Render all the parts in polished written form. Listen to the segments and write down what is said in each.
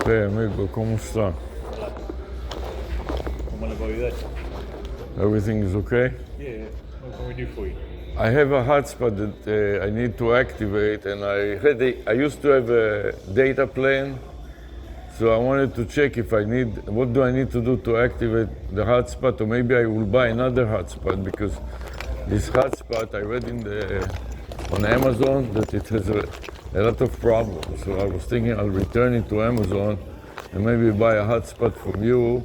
Amigo, ¿cómo está? ¿Cómo le puedo ayudar? Everything is okay? Yeah. What can we do for you? I have a hotspot that I need to activate, and I used to have a data plan, so I wanted to check if what do I need to do to activate the hotspot, or maybe I will buy another hotspot, because this hotspot I read on Amazon that it has a lot of problems. So I was thinking I'll return it to Amazon and maybe buy a hotspot from you.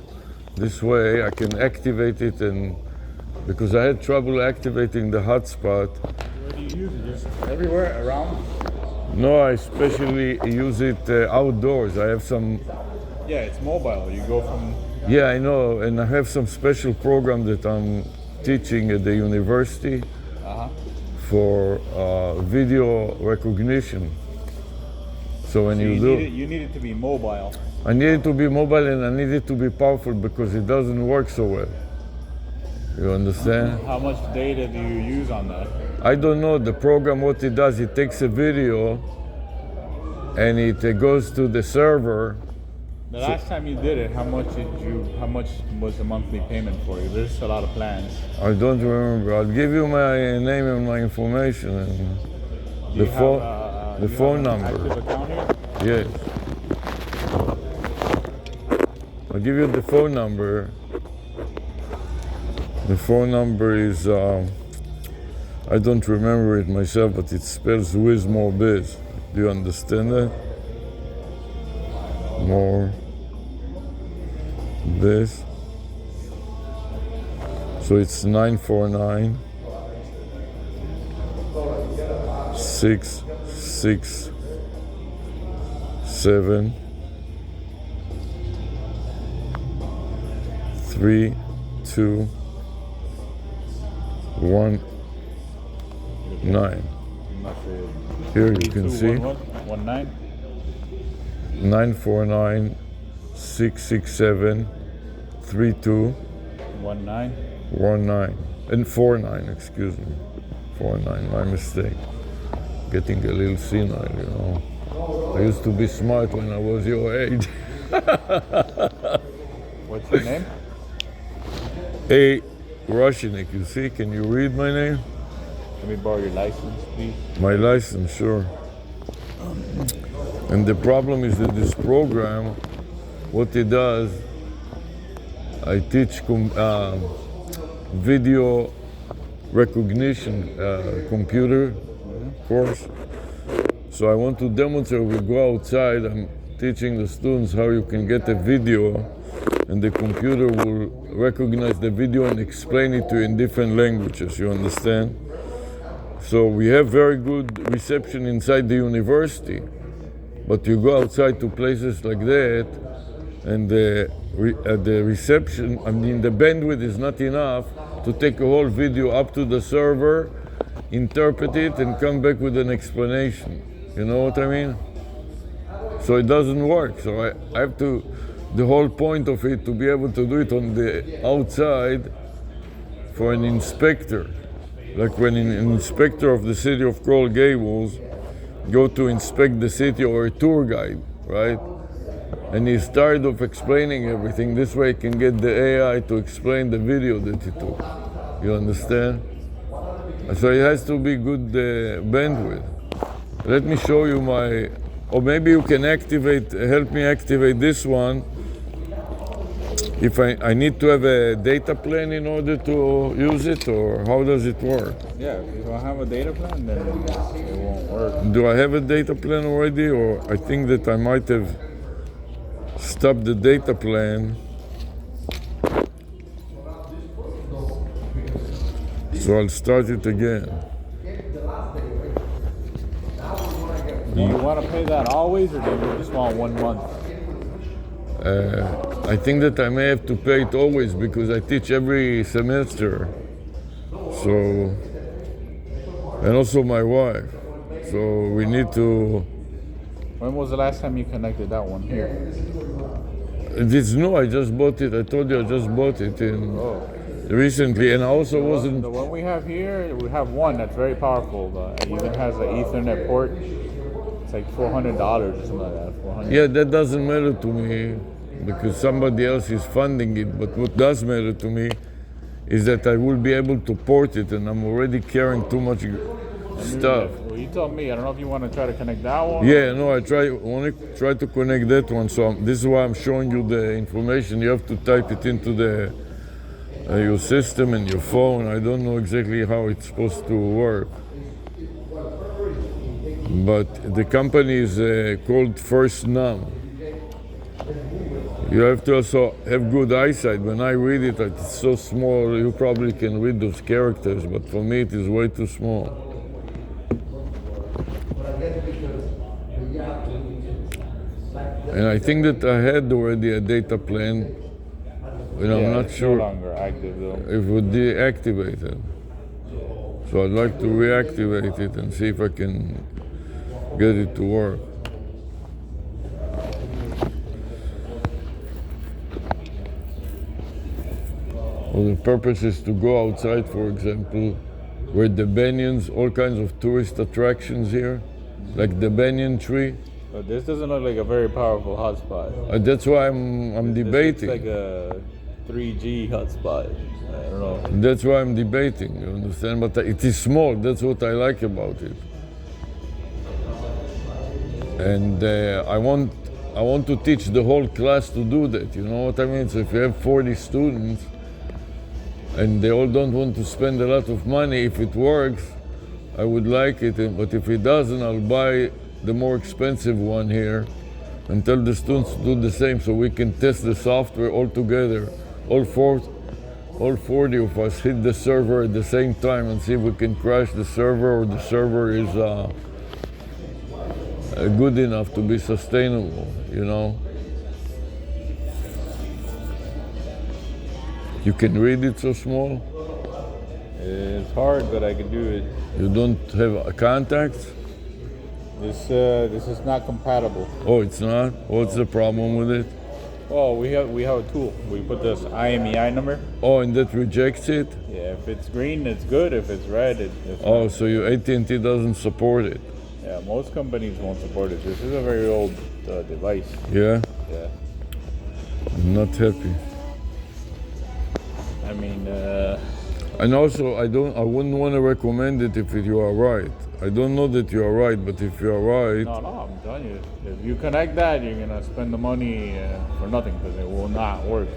This way I can activate it, and because I had trouble activating the hotspot. Where do you use it? Just everywhere around? No, I especially use it outdoors. I have some. Yeah, it's mobile. You go from. Yeah, I know, and I have some special program that I'm teaching at the university for video recognition. So when you need it to be mobile. I need it to be mobile, and I need it to be powerful because it doesn't work so well. You understand? How much data do you use on that? I don't know. The program, what it does, it takes a video and it goes to the server. The last time you did it, how much was the monthly payment for you? There's a lot of plans. I don't remember. I'll give you my name and my information and the phone number. Active account here? Yes. I'll give you the phone number. The phone number is, I don't remember it myself, but it spells Wiz More Biz. Do you understand that? More Biz. So it's 949 667 3219. Here you can see 949 667 3219 and 49, excuse me. 49, my mistake. Getting a little senile, you know. I used to be smart when I was your age. What's your name? ARush, you see? Can you read my name? Let me borrow your license, please. My license, sure. And the problem is that this program, what it does, I teach video recognition computer course. So I want to demonstrate, we go outside, I'm teaching the students how you can get a video and the computer will recognize the video and explain it to you in different languages, you understand? So we have very good reception inside the university, but you go outside to places like that and the reception, the bandwidth is not enough to take a whole video up to the server, interpret it and come back with an explanation. You know what I mean? So it doesn't work. So I have to, the whole point of it, to be able to do it on the outside for an inspector. Like when an inspector of the city of Coral Gables go to inspect the city, or a tour guide, right? And he's tired of explaining everything. This way he can get the AI to explain the video that he took. You understand? So it has to be good bandwidth. Let me show you or maybe you can help me activate this one. If I need to have a data plan in order to use it, or how does it work? Yeah, if you don't have a data plan, then it won't work. Do I have a data plan already, or I think that I might have stopped the data plan? So I'll start it again. Do you want to pay that always, or do you just want 1 month? I think that I may have to pay it always because I teach every semester. So, and also my wife. So we need to. When was the last time you connected that one here? It's new, I just bought it. I told you I just bought it recently, and I also wasn't. The one we have here, we have one that's very powerful. It even has an Ethernet port. It's like $400 or something like that. 400. Yeah, that doesn't matter to me because somebody else is funding it. But what does matter to me is that I will be able to port it, and I'm already carrying too much stuff. Well, you tell me. I don't know if you want to try to connect that one. Yeah, no, I want to try to connect that one. So this is why I'm showing you the information. You have to type it into the your system and your phone. I don't know exactly how it's supposed to work. But the company is called First Num. You have to also have good eyesight. When I read it, it's so small, you probably can read those characters, but for me it is way too small. And I think that I had already a data plan, and I'm not it's sure no longer active though. if it would deactivate it. So I'd like to reactivate it and see if I can get it to work. Well, the purpose is to go outside, for example, where the banyans, all kinds of tourist attractions here, like the banyan tree. But this doesn't look like a very powerful hotspot. That's why I'm debating. It's like a 3G hotspot. I don't know. That's why I'm debating, you understand? But it is small, that's what I like about it. And I want to teach the whole class to do that, you know what I mean? So if you have 40 students and they all don't want to spend a lot of money, if it works, I would like it, but if it doesn't, I'll buy the more expensive one here and tell the students to do the same so we can test the software all together. All 40 of us hit the server at the same time and see if we can crash the server or the server is good enough to be sustainable, you know? You can read it so small? It's hard, but I can do it. You don't have contacts? This is not compatible. Oh, it's not? What's the problem with it? Oh, we have a tool. We put this IMEI number. Oh, and that rejects it? Yeah, if it's green, it's good. If it's red, it's Oh, not. so your AT&T doesn't support it? Yeah, most companies won't support it. This is a very old device. Yeah? Yeah. I'm not happy. I mean, And also, I wouldn't want to recommend it if you are right. I don't know that you are right, but if you are right, no, I'm telling you. If you connect that, you're gonna spend the money for nothing because it will not work.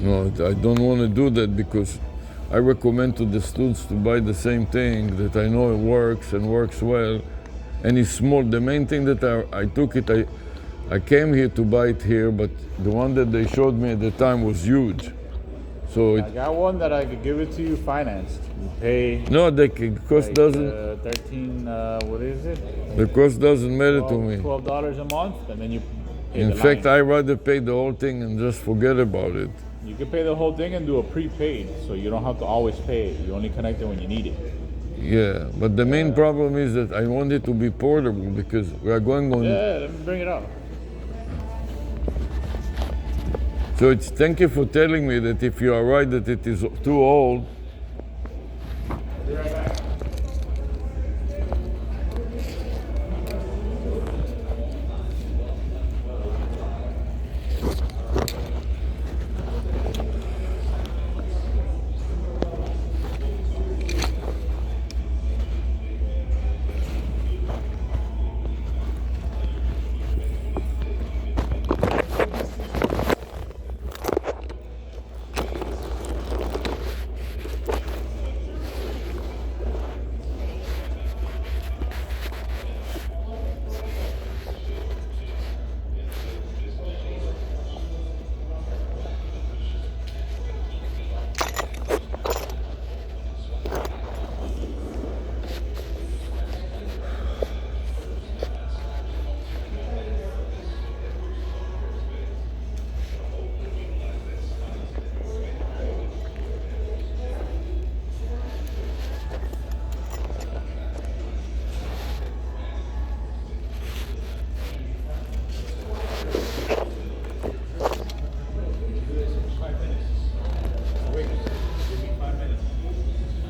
no, I don't want to do that because I recommend to the students to buy the same thing that I know it works and works well, and it's small. The main thing that I took it, I came here to buy it here, but the one that they showed me at the time was huge. So I got one that I could give it to you financed. You pay no, the cost like, doesn't. 13. What is it? The cost doesn't matter to me. $12 a month, and then you pay In the fact, line. I rather pay the whole thing and just forget about it. You can pay the whole thing and do a prepaid, so you don't have to always pay it. You only connect it when you need it. Yeah, but the main problem is that I want it to be portable because we are going on. Yeah, let me bring it up. So thank you for telling me that if you are right that it is too old. Be right back.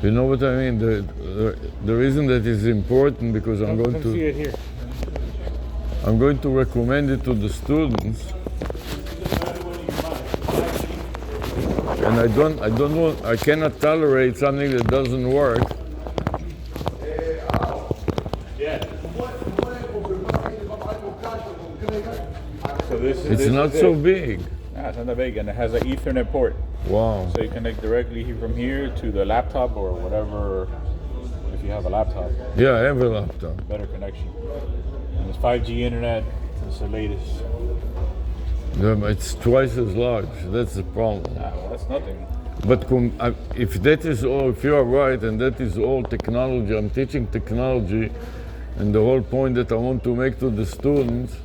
You know what I mean? the reason that is important because I'm going Come see to it here. recommend it to the students, and I cannot tolerate something that doesn't work. Yeah. So It's not so big. Yeah, it's not that big, and it has an Ethernet port. Wow. So you connect directly from here to the laptop or whatever, if you have a laptop. Yeah, I have a laptop. Better connection. And it's 5G internet. It's the latest. It's twice as large. That's the problem. Well, that's nothing. But if that is all, if you are right, and that is all technology, I'm teaching technology, and the whole point that I want to make to the students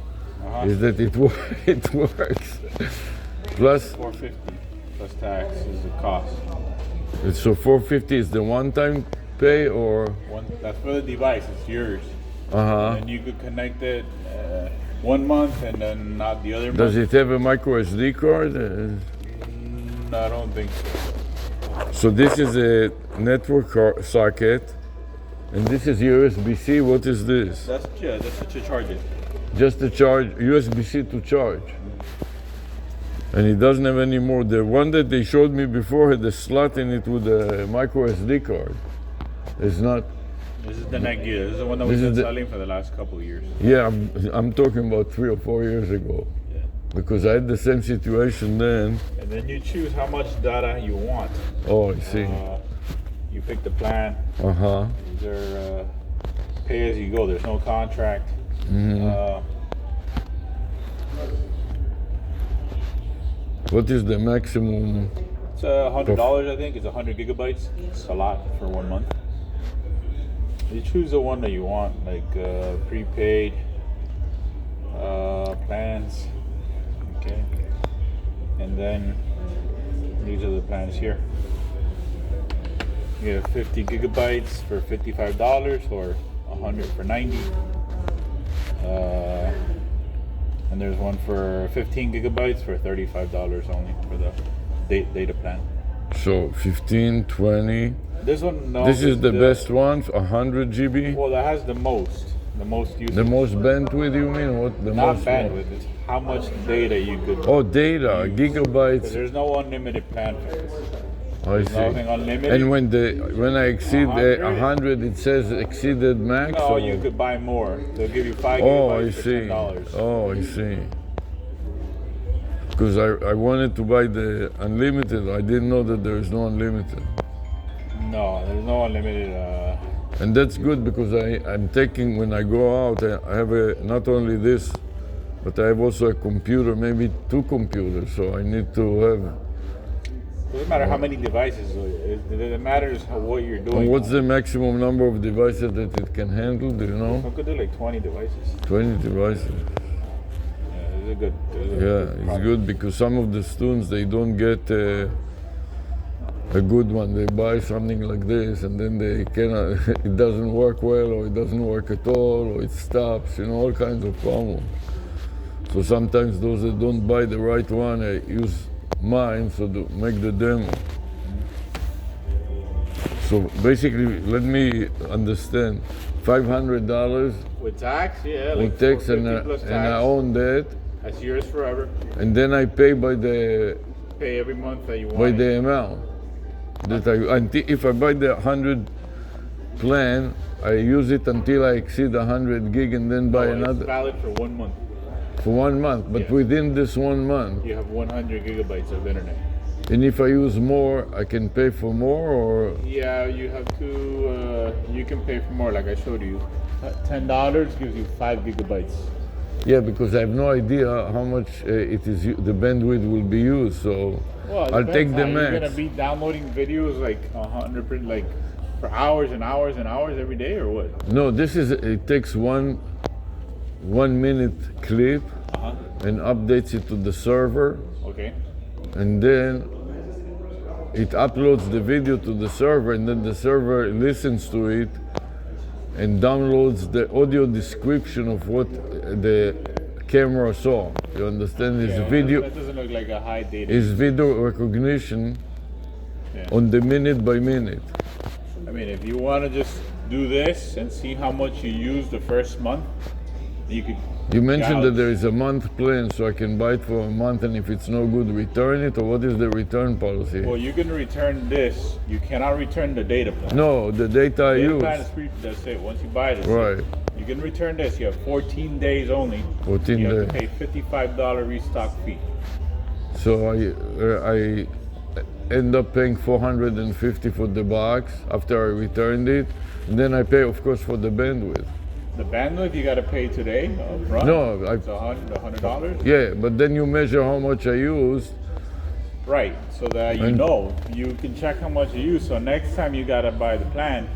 is that it works. Plus, 450 plus tax is the cost. so 450 is the one-time pay, or? That's for the device. It's yours. And you could connect it 1 month and then not the other Does month. it have a micro SD card? I don't think so. So this is a network socket, and this is USB-C. What is this? That's to charge it. Just to charge, USB-C to charge. And it doesn't have any more. The one that they showed me before had a slot in it with a micro SD card. It's not. This is the Netgear. This is the one that we've been selling for the last couple of years. Yeah, I'm talking about 3 or 4 years ago. Yeah. Because I had the same situation then. And then you choose how much data you want. Oh, I see. You pick the plan. These are pay as you go. There's no contract. What is the maximum? It's $100, I think. It's 100 gigabytes. It's a lot for 1 month. You choose the one that you want, like prepaid plans. Okay. And then these are the plans here. You have 50 gigabytes for $55 or 100 for 90. And there's one for 15 gigabytes for $35 only for the data plan. So 15, 20. This one, no. This is the best one, 100 GB. Well, that has the most usage. The most bandwidth, you mean? What the Not most? bandwidth. It's how much data you could. Oh, data, use. gigabytes. There's no unlimited plan for this. I see. Nothing unlimited. And when I exceed 100, it says exceeded max. No, or? you could buy more. They'll give you 5 Oh, I gigabytes for see. $10. Oh, I see. Because I wanted to buy the unlimited. I didn't know that there is no unlimited. No, there's no unlimited. And that's good because I'm taking, when I go out, I have not only this, but I have also a computer, maybe 2 computers. So I need to have. Doesn't matter how many devices. It matters what you're doing. And what's the maximum number of devices that it can handle? Do you know? We could do like 20 devices. 20 devices. Yeah, it's a good. It's good because some of the students, they don't get a good one. They buy something like this and then they cannot, it doesn't work well, or it doesn't work at all, or it stops, all kinds of problems. So sometimes those that don't buy the right one use mine to make the demo. So basically, let me understand, $500 with tax, yeah, with like tax, and 450 plus tax. I own that. That's yours forever. And then I pay by the Pay every month that you want. by the amount that if I buy the 100 plan, I use it until I exceed 100 gig, and then buy another. It's valid for 1 month. For 1 month, but within this 1 month. You have 100 gigabytes of internet. And if I use more, I can pay for more, or? Yeah, you have to. You can pay for more, like I showed you. $10 gives you 5 gigabytes. Yeah, because I have no idea how much the bandwidth will be used. So I'll take the max. You're gonna be downloading videos like 100, like for hours and hours and hours every day, or what? No, it takes one 1 minute clip and updates it to the server. Okay. And then it uploads the video to the server, and then the server listens to it and downloads the audio description of what the camera saw. You understand? That doesn't look like a high data. Is video recognition on the minute by minute. I mean, if you want to just do this and see how much you use the first month, you could. You mentioned that there is a month plan, so I can buy it for a month, and if it's no good, return it, or what is the return policy? Well, you can return this. You cannot return the data plan. No, the data I Data use. plan is free. That's it. Once you buy this, Right. you can return this. You have 14 days only. 14 you days. have to pay $55 restock fee. So I end up paying $450 for the box after I returned it, and then I pay, of course, for the bandwidth. The bandwidth you got to pay today upfront. No, it's $100. Yeah, but then you measure how much I used. Right, so that you know, you can check how much you use. So next time you got to buy the plan,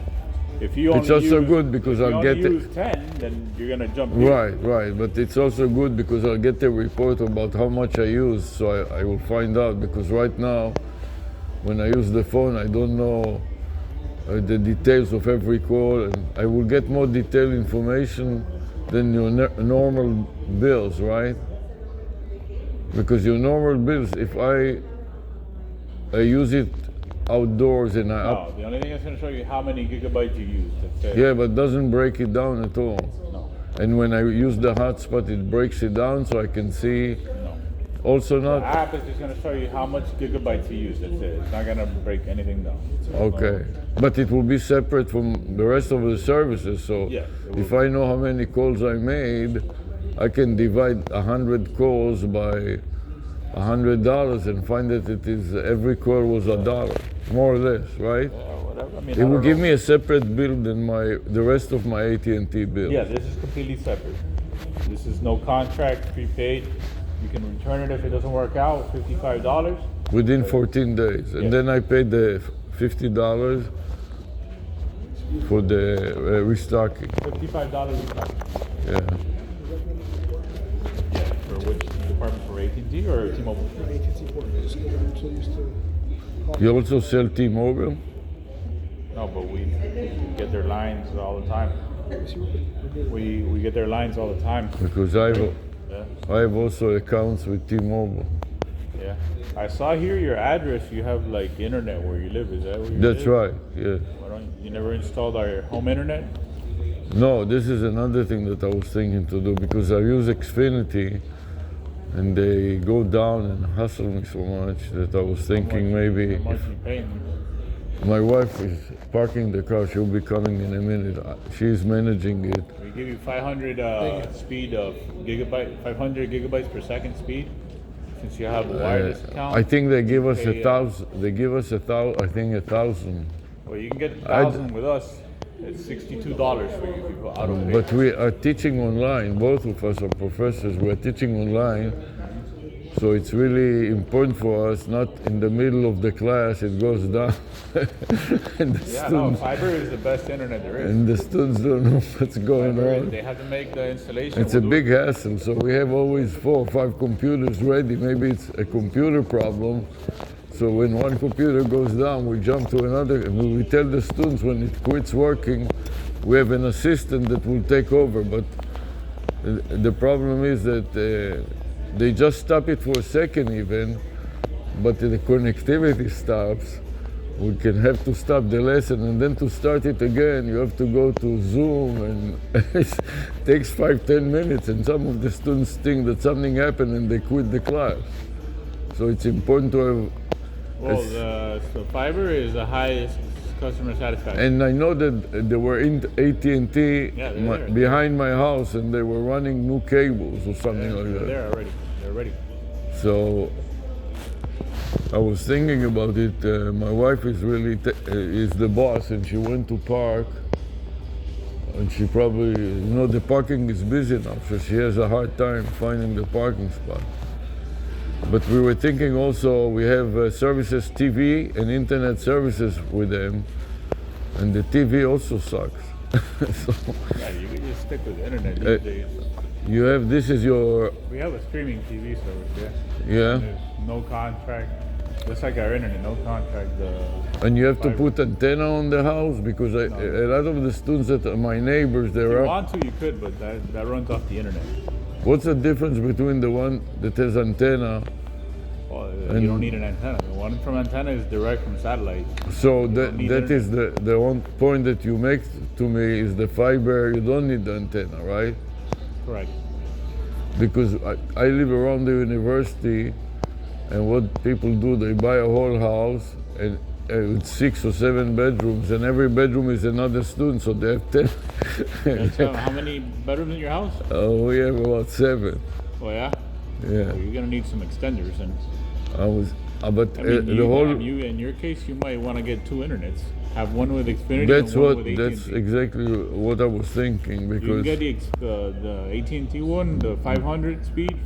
if you only It's also use, good because I'll get use 10, then you're gonna jump in. Right, but it's also good because I'll get a report about how much I use, so I will find out, because right now, when I use the phone, I don't know the details of every call, and I will get more detailed information than your normal bills, right? Because your normal bills, if I use it outdoors and No, the only thing is going to show you how many gigabytes you use. That's it. yeah, but doesn't break it down at all. No. And when I use the hotspot, it breaks it down so I can see. No. Also The not. app is just going to show you how much gigabytes you use. That's it. It's not going to break anything down. Okay, but it will be separate from the rest of the services. So Yeah, it will if I know how many calls I made, I can divide 100 calls by $100 and find that it is every call was $1, more or less, right? Whatever. I mean, It will give me a separate bill than the rest of my AT&T bill. Yeah, this is completely separate. This is no contract, prepaid. You can return it if it doesn't work out, $55. Within 14 days, and Yeah. then I paid the $50 for the restocking. $55 restock. Yeah. For which department? For AT&T or T-Mobile? You also sell T-Mobile? No, but we get their lines all the time. We get their lines all the time. Because Yeah, I have also accounts with T-Mobile. yeah. I saw here your address. You have like internet where you live. Is that where you That's live? right, yes. Why don't you never installed our home internet? No, this is another thing that I was thinking to do, because I use Xfinity and they go down and hustle me so much that I was thinking maybe How much if you paying? my wife is parking the car, she'll be coming in a minute. She's managing it. We give you 500 speed of gigabyte, 500 gigabytes per second speed. Since you have a wireless account. I think they give us pay, 1,000. They give us 1,000. I think 1,000. Well, you can get 1,000 with us. It's $62 for you if you go auto pay. But we are teaching online. Both of us are professors. We are teaching online, so it's really important for us. Not in the middle of the class, it goes down, and the Yeah, no, students fiber is the best internet there is. and the students don't know what's going on. They have to make the installation. It's a big hassle. So we have always 4 or 5 computers ready. Maybe it's a computer problem. So when one computer goes down, we jump to another, and we tell the students when it quits working, we have an assistant that will take over. But the problem is that they just stop it for a second even, but the connectivity stops. We can have to stop the lesson, and then to start it again, you have to go to Zoom, and it takes 5-10 minutes, and some of the students think that something happened and they quit the class. So it's important to have. Well, so fiber is the highest customer satisfaction. And I know that there were in AT&T Yeah, they're there. behind my house, and they were running new cables or something like that. They're already. They're ready. So I was thinking about it. My wife is really is the boss, and she went to park, and she probably, the parking is busy now, so she has a hard time finding the parking spot. But we were thinking also, we have services, TV and internet services with them, and the TV also sucks. So Yeah, you can just stick with the internet these days. you have, this is your, We have a streaming TV service, yeah. yeah, There's no contract. Just like our internet, no contract. and you have to fiber. put antenna on the house, because a lot of the students that are my neighbors, If you they're up. want to, you could, but that runs off the internet. What's the difference between the one that has antenna Well, And- you don't need an antenna. The one from antenna is direct from satellite. So don't that need that is the one point that you make to me is the fiber. You don't need the antenna, right? Correct. Because I live around the university, and what people do, they buy a whole house and with 6 or 7 bedrooms, and every bedroom is another student, so they have 10. How many bedrooms in your house? We have about 7. Oh yeah. Yeah, Well, you're gonna need some extenders, and I was, but I mean, the whole. you in your case, you might want to get 2 internets. Have one with Xfinity That's and one what. with That's AT&T. exactly what I was thinking You can because get the AT&T one, the 500 speed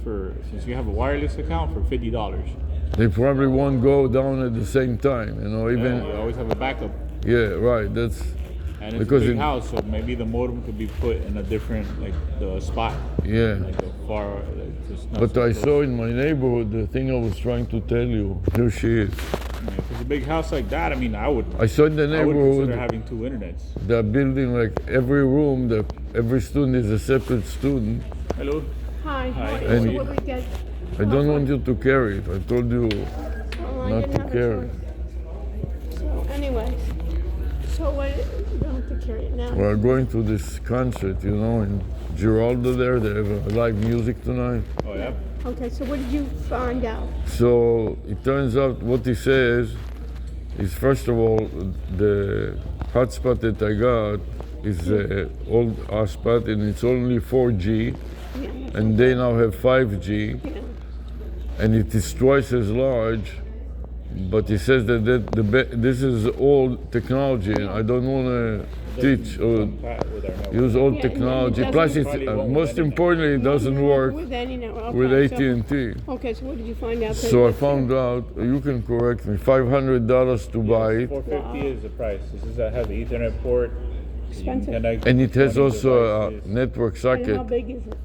since you have a wireless account for $50. they probably won't go down at the same time. You know, even You always have a backup, yeah, right. That's and it's because a big it- house, so maybe the modem could be put in a different the spot, yeah. like a far. Like, just not But so I close. saw in my neighborhood the thing I was trying to tell you. Here she is. I mean, if it's a big house like that, I mean, I would I saw in the consider neighborhood having 2 internets. they're building like every room. Every student is a separate student. Hello. Hi, Hi. how are you? And- So what we get? I don't want you to carry it. I told you Oh, I not didn't to have a carry. choice. So anyways, so what, you don't have to carry it now. We're going to this concert, you know, in Giraldo there. They have live music tonight. Oh yeah. Okay, so what did you find out? So it turns out what he says is, first of all, the hotspot that I got is an old hotspot and it's only 4G, Yeah, and they now have 5G, yeah. and it is twice as large. But he says that this is old technology, and I don't want to teach or Pat with our network. use old Yeah, and it technology. doesn't- Plus, it's, Probably won't most with importantly, it doesn't work With any network. Okay, with so- AT&T. Okay, so what did you find out? So I found out, you can correct me, $500 to buy it, 450 is the price. This is has an Ethernet port. You can Expensive. connect and it has 20 also a devices. network And socket. how big is it?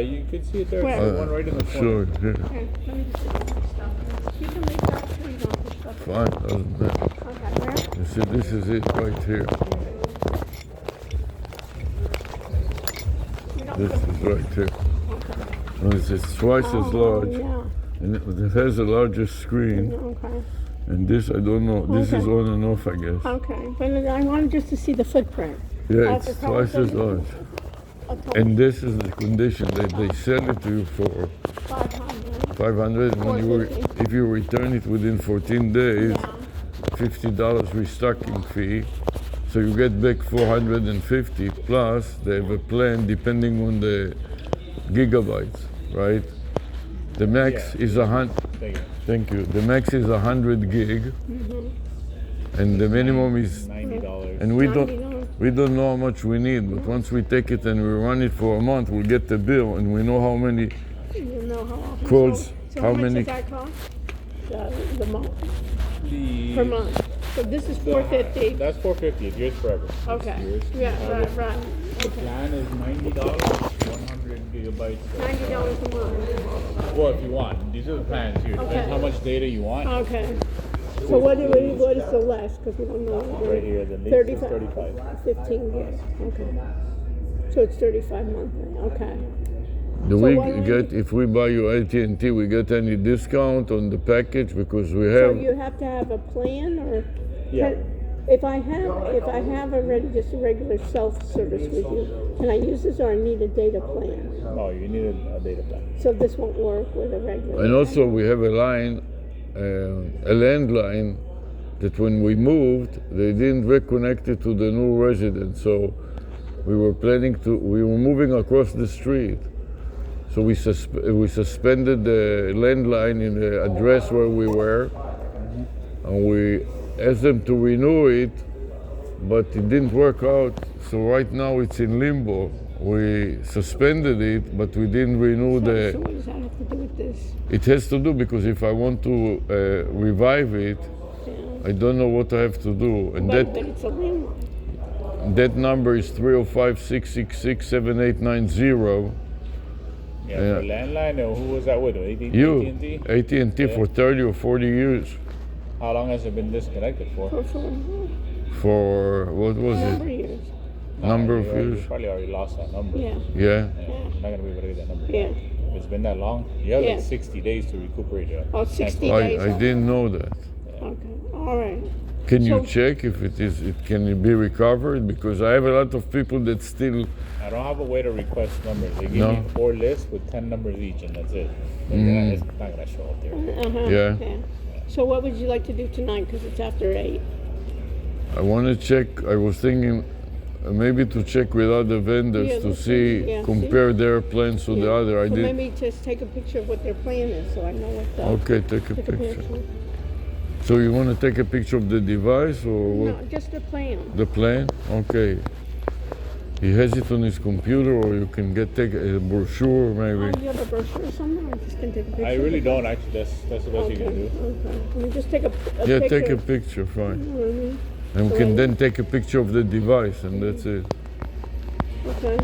You can see it there. Where? There's one right in the corner. Sure, here. Okay, let me just get some stuff. You can make that sure you don't put stuff. Fine, doesn't matter. Okay, where? You see, this is it right here. You don't This put- is right here. Okay. And it's twice as Oh, large, yeah, and it has a larger screen. okay. And this, I don't know, this is Okay. on and off, I guess. Okay, but I wanted just to see the footprint. Yeah, Of the it's twice as television. large. Okay, And this is the condition that they sell it to you for 500. 500. When you $450. if you return it within 14 days, Yeah. $50 restocking fee. So you get back 450 plus they have a plan depending on the gigabytes, right? The max Yeah. is a hundred. Thank you. Thank you. The max is 100 gig, and the minimum is. $90. And we $90. don't know how much we need, but once we take it and we run it for a month, we'll get the bill and we know how many. You know how often. Calls, So how much many- does that cost? The month, The- per month. So this is 450. That's 450. It's yours forever. It's Okay. yours. Yeah, right. The plan is $90, 100 gigabytes. $90 a month. Well, if you want. These are the plans here. Depends Okay. how much data you want. Okay. So what is the less? Because we don't know. Right here, the least is 35. 35. 15 gigs. Okay. So it's 35 monthly. Okay. Do So we why don't get, if we buy you AT&T, we get any discount on the package because we So have. you have to have a plan, or Yeah. if I have already just a regular self-service with you, can I use this, or I need a data plan? Oh, you need a data plan. So this won't work with a regular. And also we have a line, a landline, that when we moved, they didn't reconnect it to the new residence. So we were moving across the street. So we suspended the landline in the address where we were, and we asked them to renew it, but it didn't work out. So right now it's in limbo. We suspended it, but we didn't renew So the. what does that have to do with this? It has to do because if I want to revive it, Yeah. I don't know what I have to do, and But it's a landline. that number is 305-666-7890. Yeah, for landline, or who was that with? You, AT&T? AT&T for 30 or 40 years. How long has it been disconnected for? For For what was a number of it? years. Number of You years? probably already lost that number. Yeah. Yeah. You're not going to be able to get that number. Yeah. If it's been that long, you have Yeah. like 60 days to recuperate it. Oh, 60 I days. didn't know that. Okay, all right. Can you So- check if it can be recovered? Because I have a lot of people that still. I don't have a way to request numbers. They give No. me 4 lists with 10 numbers each, and that's it. But it's not gonna show up there. Yeah. Okay. So what would you like to do tonight? Because it's after 8. I want to check. I was thinking maybe to check with other vendors Yeah, to let's see, see. Yeah, compare their plans to the other. I So did. maybe just take a picture of what their plan is, so I know what the. Okay, take a picture. So you want to take a picture of the device or what? No, just the plan. The plan? Okay. He has it on his computer, or you can take a brochure Oh, maybe. you have a brochure or something? I just can take a picture. I really don't actually. That's the best you can do. Okay. Can you just take a Yeah, picture? take a picture, fine. You know what I mean? And we So can I- then take a picture of the device, and that's it. Okay.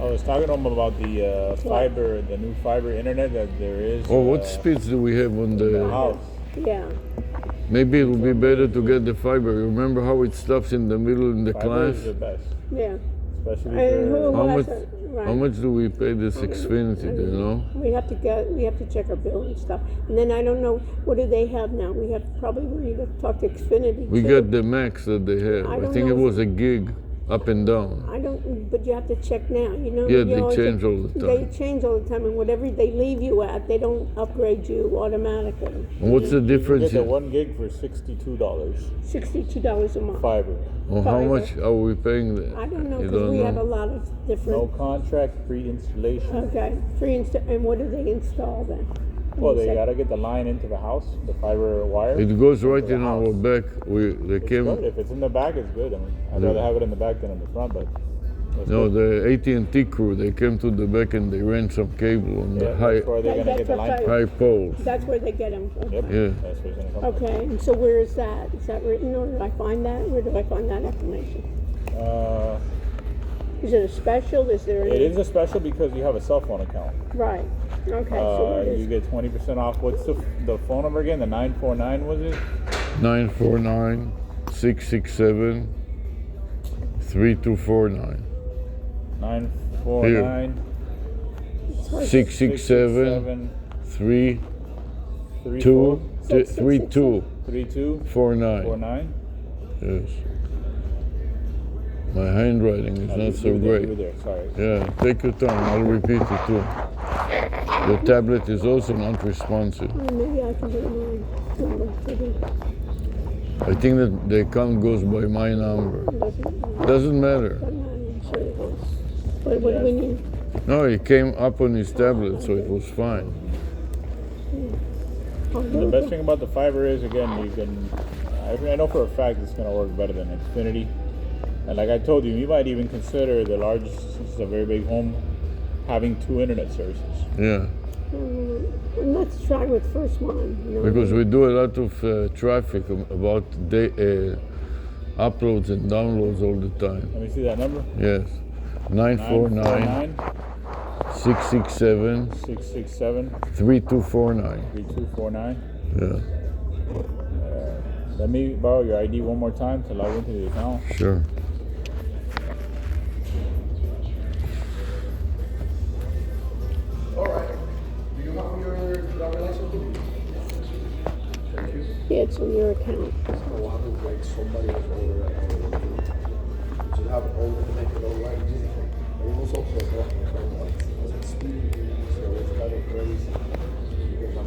I was talking to him about the fiber, the new fiber internet that there is. Oh, what speeds do we have on the the? house? Yeah. Maybe it will be better to get the fiber. Remember how it stops in the middle in the Fiber class? is the best, Yeah. especially And for. How has much? it? Right. How much do we pay this Xfinity? Do you know? We have to check our bill and stuff. And then I don't know, what do they have now? We need to talk to Xfinity We too. got the max that they have. I I don't think know it if- was a gig, up and down. I don't, but you have to check now, you know? Yeah, you they always- change all the They time. change all the time, and whatever they leave you at, they don't upgrade you automatically. And what's the You difference? get the 1 gig for $62. $62 a month. Fiber, Oh, how fiber. much are we paying? I don't know, You because don't we have a know? lot of different. no contract, free installation. Okay, and what do they install then? Well, You they say- gotta get the line into the house, the fiber wire. It goes right the in our house. back. They It's came. good. If it's in the back, it's good. I mean, I'd rather have it in the back than in the front, but it's No, good. the AT&T crew. They came to the back and they ran some cable on the Yeah, high that's where they're gonna get the line. That's from. high poles. That's where they get them. Yep, Yeah. that's where it's gonna come from. Okay, and so where is that? Is that written, or do I find that? Where do I find that information? Is it a special? Is there any? It is a special because you have a cell phone account. Right. Okay, so what You is? get 20% off. What's the phone number again? The 949 was it? 949-667-3249. 949 667 32 3249. 49. Yes. My handwriting is not so You were great. there, sorry. Yeah, take your time. I'll repeat it too. The tablet is also not responsive. Maybe I can do mine. Number, maybe. I think that the account goes by my number. Doesn't matter. I'm not even sure it is. What do we need? No, it came up on his tablet, so it was fine. The best thing about the fiber is, again, you can. I know for a fact it's going to work better than Xfinity. And like I told you, you might even consider the largest, since it's a very big home, having 2 internet services. Yeah, Let's try with first one. You know? because we do a lot of traffic about uploads and downloads all the time. Let me see that number. Yes, 949 667 667 3249. 3249. Yeah, Let me borrow your ID one more time to log into the account. sure. All right. Do you have your driver license with you? Thank you. Yeah, it's on your account. I want to wait somebody else over at to have all the make it all right. It was also a speed, so it's kind of crazy. Because I'm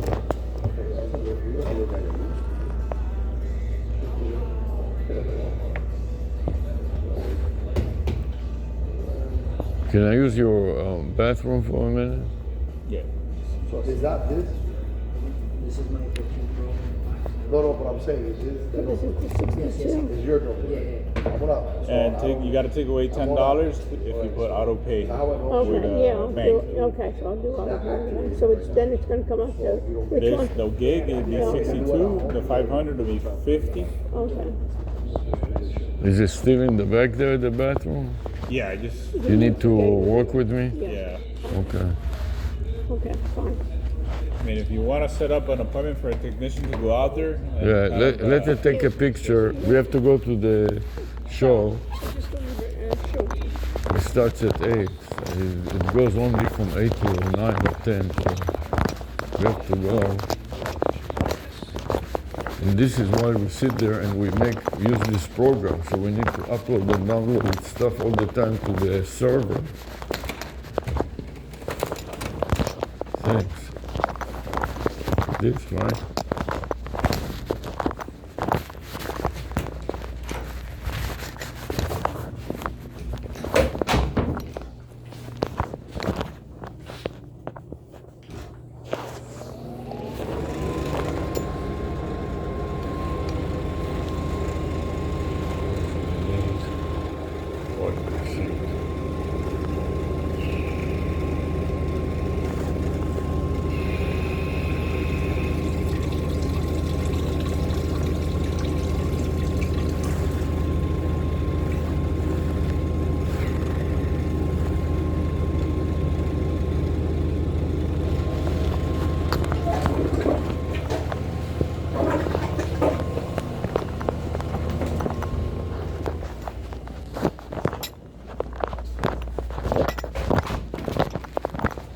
okay, I can look at it. Can I use your bathroom for a minute? Yeah. So is that this? This is my 15 Pro. No, but I'm saying is this This is the 62. is your number? Yeah. I'm gonna. And you got to take away $10 if you put auto pay. How I know? Okay, yeah, I'll do, bank. okay, so I'll do all of that. So then it's gonna come up to, which This, one? the gig would be 62, the 500 would be 50. Okay. Is it still in the back there, the bathroom? Yeah, I just, You need to work with me? yeah. Okay. Okay, fine. I mean, if you want to set up an appointment for a technician to go out there. and Yeah, have, let her take a picture. We have to go to the show. Just go over, show. It starts at 8. So. It goes only from 8 to 9 or 10, so we have to go. And this is why we sit there and we use this program. So we need to upload and download stuff all the time to the server. Thanks. This, right?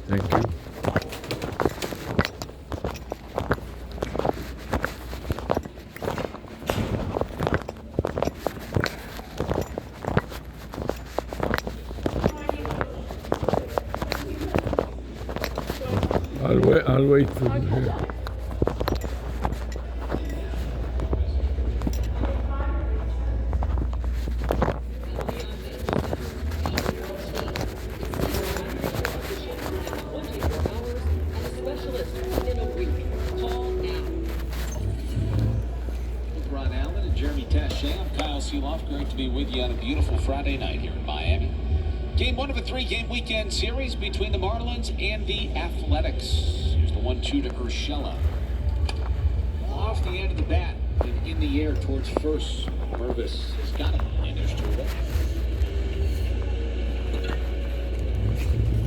Thank you. I'll wait for you here. Great to be with you on a beautiful Friday night here in Miami. Game one of a three-game weekend series between the Marlins and the Athletics. Here's the 1-2 to Urshela. Off the end of the bat and in the air towards first. Mervis has got it, and there's two of them.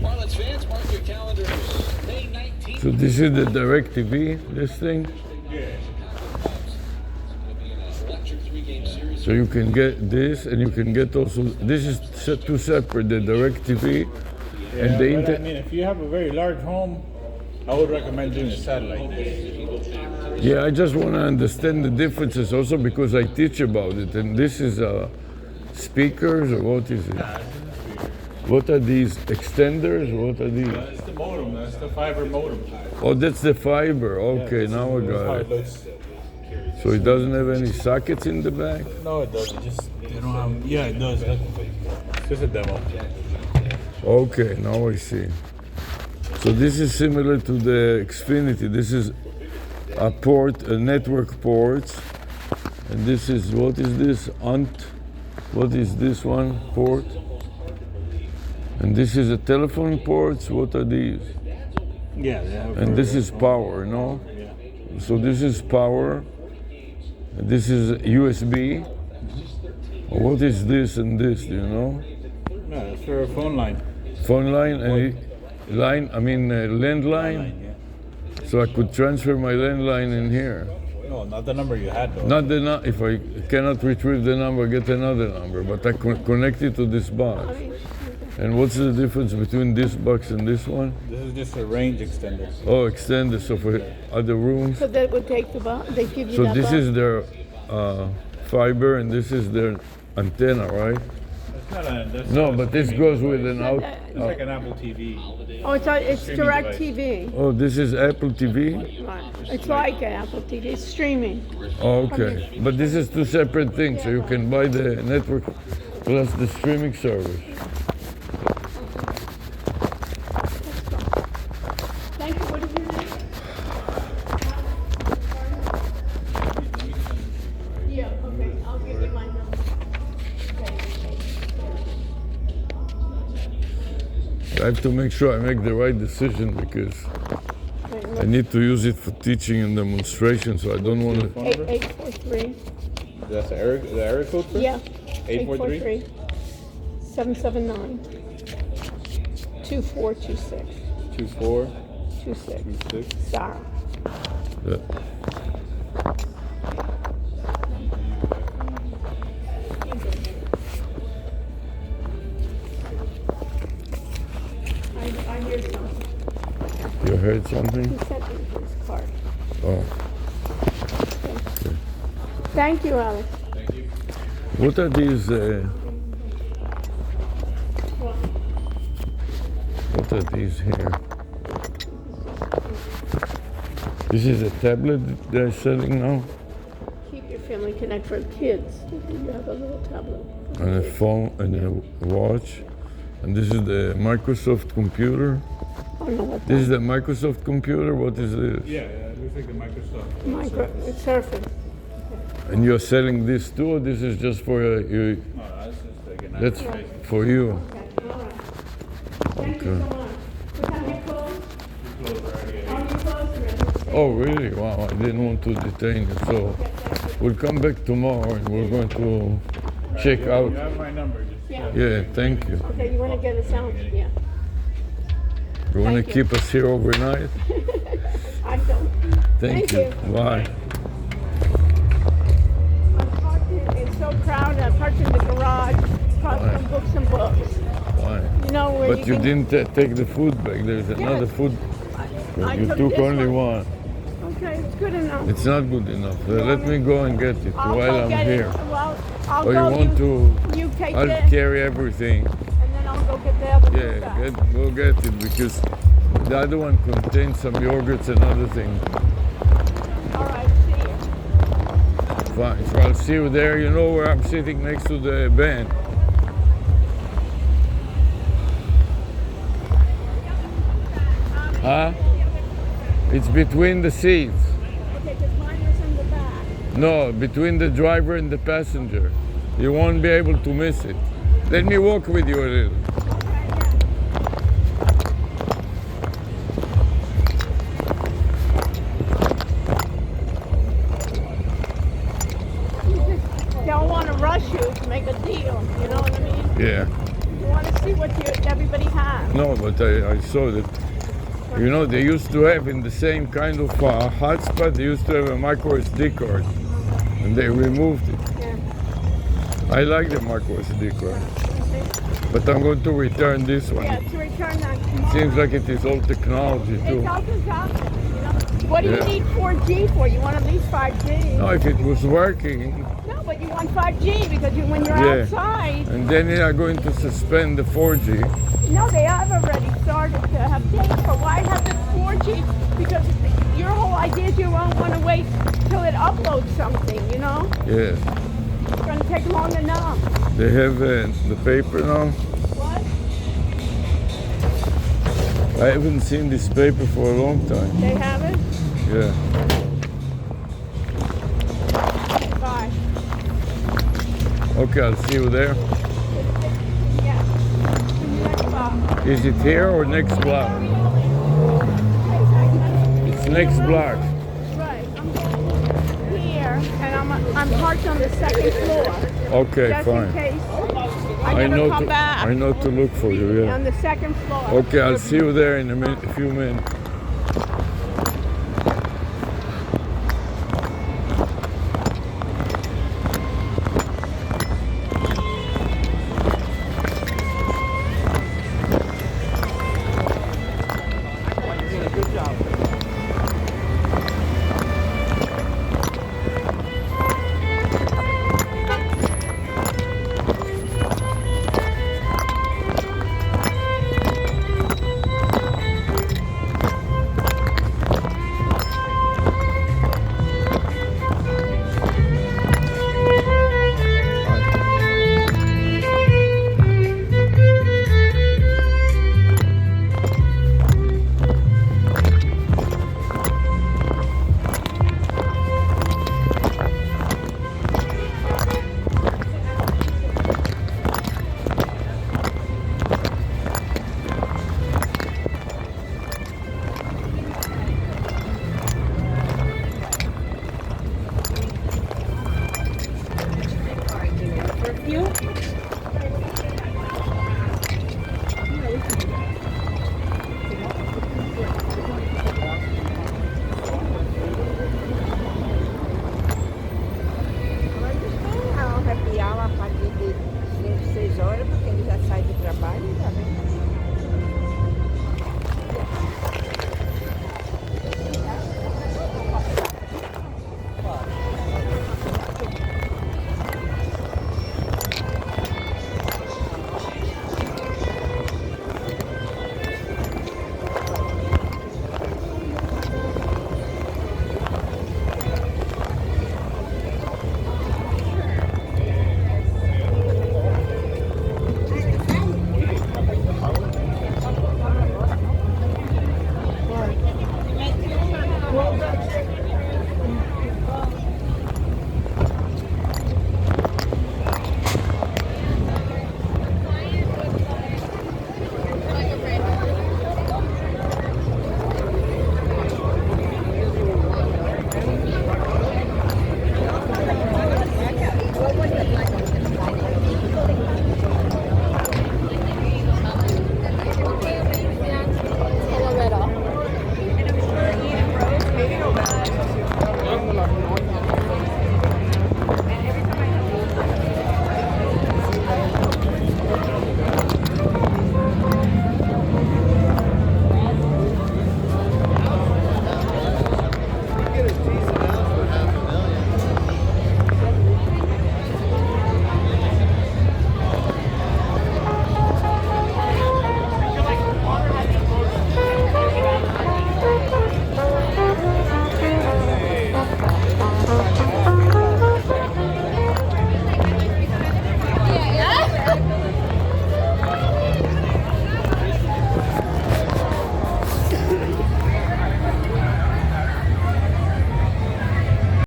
Marlins fans, mark your calendars. May 19th. So this is the DirecTV, this thing? So you can get this, and you can get also, this is two separate, the DirecTV and the I mean, if you have a very large home, I would recommend doing a satellite. Yeah, I just want to understand the differences also because I teach about it. And this is speakers, or what is it? What are these? Extenders? What are these? That's the modem, that's the fiber modem. Oh, that's the fiber. Okay, now I got it. So it doesn't have any sockets in the back? No, it doesn't. Just they don't have. Yeah, it does. It's just a demo. Okay, now I see. So this is similar to the Xfinity. This is a port, a network ports, and this is, what is this? What is this one? Port. And this is a telephone ports. What are these? Yeah, they have. And this is power, no? Yeah. So this is power. And this is USB. What is this and this? Do you know? No, it's for a phone line. Phone line and landline. Yeah. So I could transfer my landline in here. No, not the number you had though. Not the if I cannot retrieve the number, get another number. But I connect it to this box. And what's the difference between this box and this one? This is just a range extender. Oh, extended, so for other rooms. So that would take the box, they give you So that this box? is their fiber, and this is their antenna, right? It's not a. That's No, not a but this streaming goes with device. an out. It's like an Apple TV. Oh, it's streaming direct device. TV. Oh, this is Apple TV. Right. It's like an Apple TV, it's streaming. Oh, okay, but this is two separate things. So you can buy the network plus the streaming service. Thank you, what is your name? Yeah, okay, I'll give you my number. I have to make sure I make the right decision because I need to use it for teaching and demonstration, so I don't want to. 8843, That's the area code for? yeah. 843? 779 2426 2426. 26. Sarah. something? He sent me his card. Oh. Thank you, Alex. What are these? What are these here? This is a tablet they're selling now? Keep your family connect for kids. You have a little tablet. And a phone and a watch. And this is the Microsoft computer. I don't know what This is that the Microsoft computer? What is this? Yeah, it looks like the Microsoft. It's surfing. And you're selling this too, or this is just for you? No, that's just like an That's advertising. for you. Okay, all right. Thank you so much. What time you close? Close already. Oh, you close already. Oh, really? Wow, I didn't want to detain you. So we'll come back tomorrow and we're going to check out. You have my number. Just Yeah, thank you. Okay, you want to get us out? Yeah. You want to Thank you. keep us here overnight? I don't. Thank you. Bye. I'm parked it's so crowded. I'm parked in the garage. Probably some books and books. Bye. You know where But you can, didn't take the food back. There's another Yes. food. I You took took this only one. Okay, it's good enough. It's not good enough. Let me go and get it I'll while go I'm get here. it. Well, I'll Or go. you want to? You take I'll it, carry everything. and then I'll go get the other Yeah, stuff. go get it because the other one contains some yogurts and other things. All right, see you. Fine. So I'll see you there. You know where I'm sitting next to the band. Huh? It's between the seats. Okay, because mine was in the back. No, between the driver and the passenger. You won't be able to miss it. Let me walk with you a little. Don't want to rush you to make a deal. You know what I mean? Yeah. You want to see what everybody has. No, but I saw that. You know, they used to have in the same kind of hotspot, they used to have a micro SD card. And they removed it. Yeah. I like the micro SD card. But I'm going to return this one. Yeah, to return that tomorrow. Seems like it is old technology It too. doesn't happen, you know. What do Yeah. you need 4G for? You want at least 5G. No, if it was working, No, but you want 5G because when you're Yeah. outside, and then they are going to suspend the 4G. no, they have already started to have data. Why have the 4G? Because your whole idea is you won't want to wait till it uploads something, you know? Yeah. It's going to take long enough. They have the paper now. What? I haven't seen this paper for a long time. They have it? Yeah. Bye. Okay, I'll see you there. Yeah. Next block. Is it here or next block? It's next block. Right. I'm here, and I'm parked on the second floor. Okay, Just fine. in case I never come back. I know to look for you, yeah. On the second floor. Okay, I'll see you there in a few minutes.